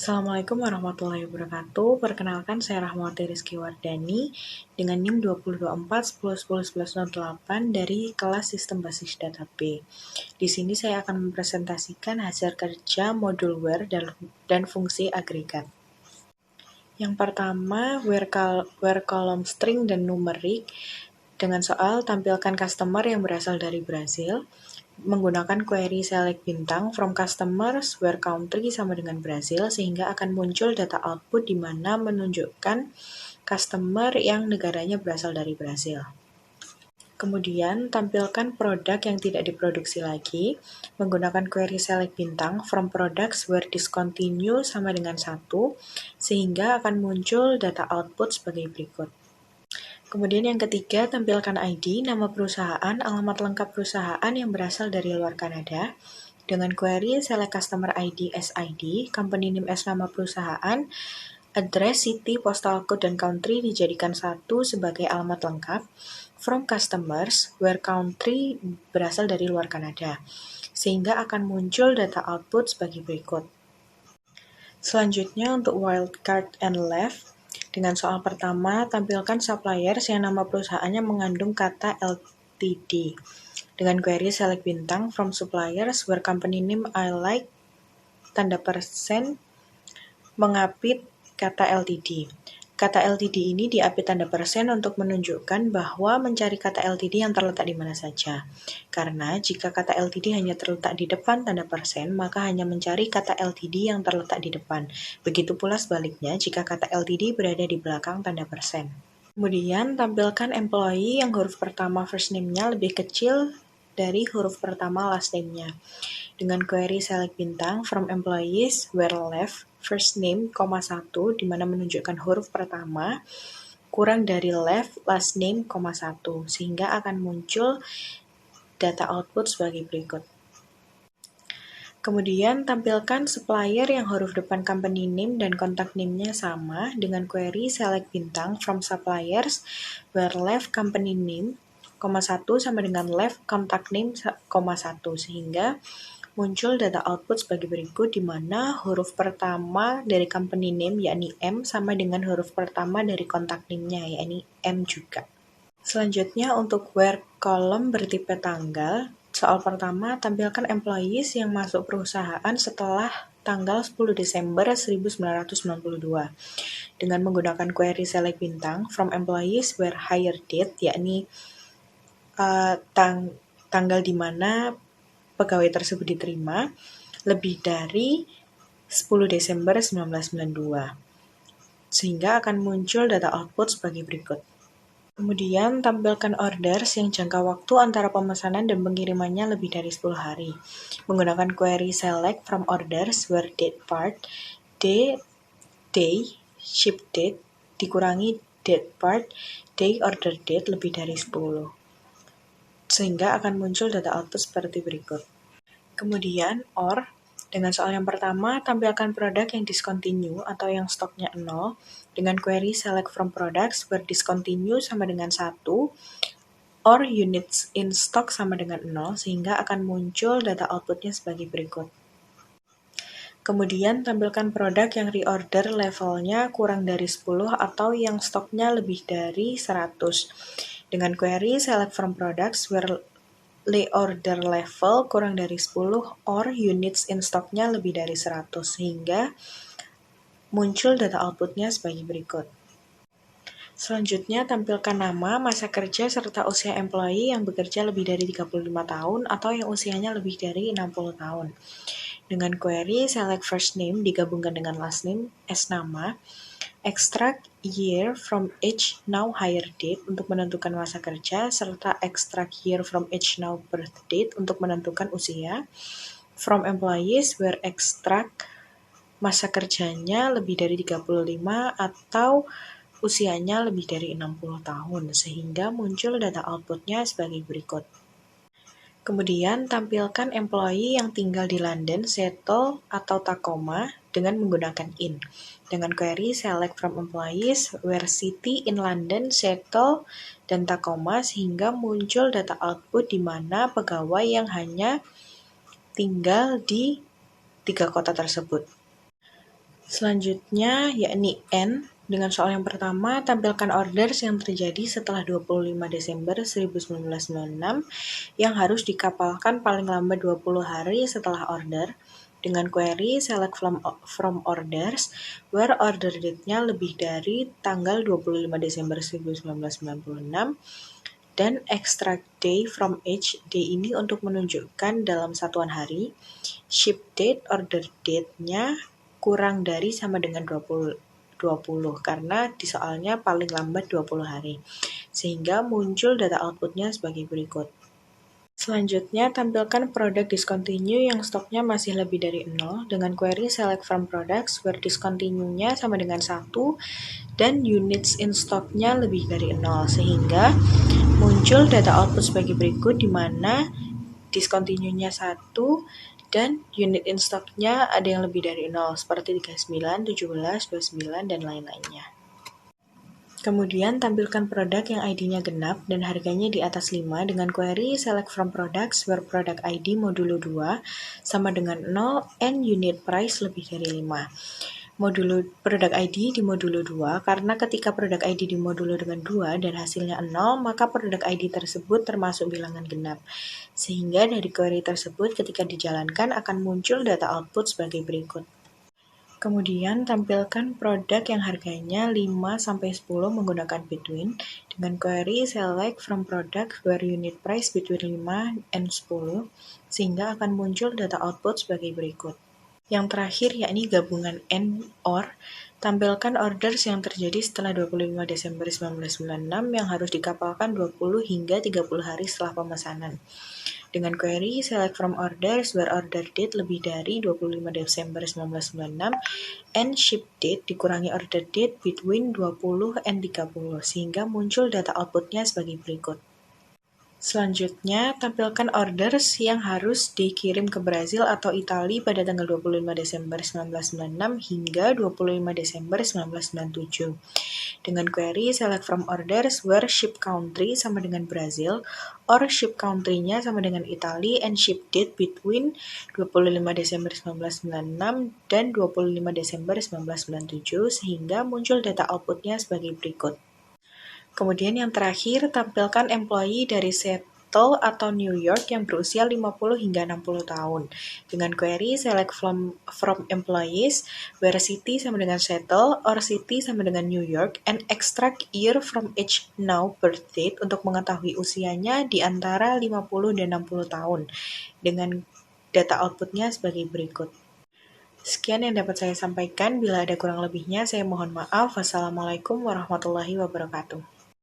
Assalamualaikum warahmatullahi wabarakatuh. Perkenalkan, saya Rahmawati Rizky Wardani dengan NIM 2024 dari kelas Sistem Basis Data B. Di sini saya akan mempresentasikan hasil kerja modul where dan fungsi agregat. Yang pertama, where column string dan numerik dengan soal tampilkan customer yang berasal dari Brasil menggunakan query select bintang from customers where country sama dengan Brasil, sehingga akan muncul data output di mana menunjukkan customer yang negaranya berasal dari Brasil. Kemudian, tampilkan produk yang tidak diproduksi lagi menggunakan query select bintang from products where discontinue sama dengan 1, sehingga akan muncul data output sebagai berikut. Kemudian yang ketiga, tampilkan ID, nama perusahaan, alamat lengkap perusahaan yang berasal dari luar Kanada, dengan query select customer ID as ID, company name as nama perusahaan, address, city, postal code, dan country dijadikan 1 sebagai alamat lengkap, from customers, where country berasal dari luar Kanada, sehingga akan muncul data output sebagai berikut. Selanjutnya untuk wildcard and left, dengan soal pertama, tampilkan suppliers yang nama perusahaannya mengandung kata LTD. Dengan query select bintang from suppliers where company name I like tanda persen mengapit kata LTD. Kata LTD ini diapit tanda persen untuk menunjukkan bahwa mencari kata LTD yang terletak di mana saja. Karena jika kata LTD hanya terletak di depan tanda persen, maka hanya mencari kata LTD yang terletak di depan. Begitu pula sebaliknya jika kata LTD berada di belakang tanda persen. Kemudian tampilkan employee yang huruf pertama first name-nya lebih kecil dari huruf pertama last name-nya. Dengan query select bintang from employees where left first name, 1, di mana menunjukkan huruf pertama kurang dari left last name, 1, sehingga akan muncul data output sebagai berikut. Kemudian tampilkan supplier yang huruf depan company name dan contact name-nya sama dengan query select bintang from suppliers where left company name, 1 sama dengan left contact name, 1, sehingga muncul data output sebagai berikut, di mana huruf pertama dari company name yakni M sama dengan huruf pertama dari contact name-nya yakni M juga. Selanjutnya untuk where column bertipe tanggal, soal pertama tampilkan employees yang masuk perusahaan setelah tanggal 10 Desember 1992 dengan menggunakan query select bintang from employees where hire date yakni tanggal di mana pegawai tersebut diterima lebih dari 10 Desember 1992, sehingga akan muncul data output sebagai berikut. Kemudian tampilkan orders yang jangka waktu antara pemesanan dan pengirimannya lebih dari 10 hari, menggunakan query select from orders where date part, day, ship date, dikurangi date part, day, order date lebih dari 10. Sehingga akan muncul data output seperti berikut. Kemudian, OR, dengan soal yang pertama, tampilkan produk yang discontinue atau yang stoknya 0, dengan query select from products where discontinue sama dengan 1, or units in stock sama dengan 0, sehingga akan muncul data outputnya sebagai berikut. Kemudian, tampilkan produk yang reorder levelnya kurang dari 10 atau yang stoknya lebih dari 100, dengan query select from products where reorder level kurang dari 10 or units in stock-nya lebih dari 100, sehingga muncul data output-nya sebagai berikut. Selanjutnya, tampilkan nama, masa kerja, serta usia employee yang bekerja lebih dari 35 tahun atau yang usianya lebih dari 60 tahun. Dengan query select first name digabungkan dengan last name as nama, extract year from age now hire date untuk menentukan masa kerja, serta extract year from age now birth date untuk menentukan usia, from employees where extract masa kerjanya lebih dari 35 atau usianya lebih dari 60 tahun, sehingga muncul data outputnya sebagai berikut. Kemudian, tampilkan employee yang tinggal di London, Seattle, atau Tacoma dengan menggunakan in. Dengan query select from employees where city in London, Seattle, dan Tacoma, sehingga muncul data output di mana pegawai yang hanya tinggal di 3 kota tersebut. Selanjutnya yakni N. Dengan soal yang pertama, tampilkan orders yang terjadi setelah 25 Desember 1996 yang harus dikapalkan paling lambat 20 hari setelah order. Dengan query select from orders where order date-nya lebih dari tanggal 25 Desember 1996 dan extract day from each. Day ini untuk menunjukkan dalam satuan hari. Ship date, order date-nya kurang dari sama dengan 20 karena di soalnya paling lambat 20 hari. Sehingga muncul data output-nya sebagai berikut. Selanjutnya, tampilkan produk discontinue yang stoknya masih lebih dari 0 dengan query select from products where discontinue-nya sama dengan 1 dan units in stock-nya lebih dari 0 sehingga muncul data output sebagai berikut di mana discontinue-nya 1 dan unit in stock-nya ada yang lebih dari 0 seperti 39, 17, 29 dan lain-lainnya. Kemudian tampilkan produk yang ID-nya genap dan harganya di atas 5 dengan query select from products where product ID modulo 2 sama dengan 0 and unit price lebih dari 5. Produk ID di modulo 2 karena ketika produk ID di modulo dengan 2 dan hasilnya 0 maka produk ID tersebut termasuk bilangan genap. Sehingga dari query tersebut ketika dijalankan akan muncul data output sebagai berikut. Kemudian tampilkan produk yang harganya 5-10 menggunakan between dengan query select from product where unit price between 5 and 10 sehingga akan muncul data output sebagai berikut. Yang terakhir yakni gabungan and or. Tampilkan orders yang terjadi setelah 25 Desember 1996 yang harus dikapalkan 20 hingga 30 hari setelah pemesanan. Dengan query select from orders where order date lebih dari 25 Desember 1996 and ship date dikurangi order date between 20 and 30 sehingga muncul data outputnya sebagai berikut. Selanjutnya, tampilkan orders yang harus dikirim ke Brazil atau Italia pada tanggal 25 Desember 1996 hingga 25 Desember 1997. Dengan query select from orders where ship country sama dengan Brazil or ship country-nya sama dengan Italy and ship date between 25 Desember 1996 dan 25 Desember 1997 sehingga muncul data output-nya sebagai berikut. Kemudian yang terakhir, tampilkan employee dari Seattle atau New York yang berusia 50 hingga 60 tahun. Dengan query select from employees where city sama dengan Seattle or city sama dengan New York and extract year from each now birth date untuk mengetahui usianya di antara 50 dan 60 tahun dengan data outputnya sebagai berikut. Sekian yang dapat saya sampaikan. Bila ada kurang lebihnya, saya mohon maaf. Wassalamualaikum warahmatullahi wabarakatuh.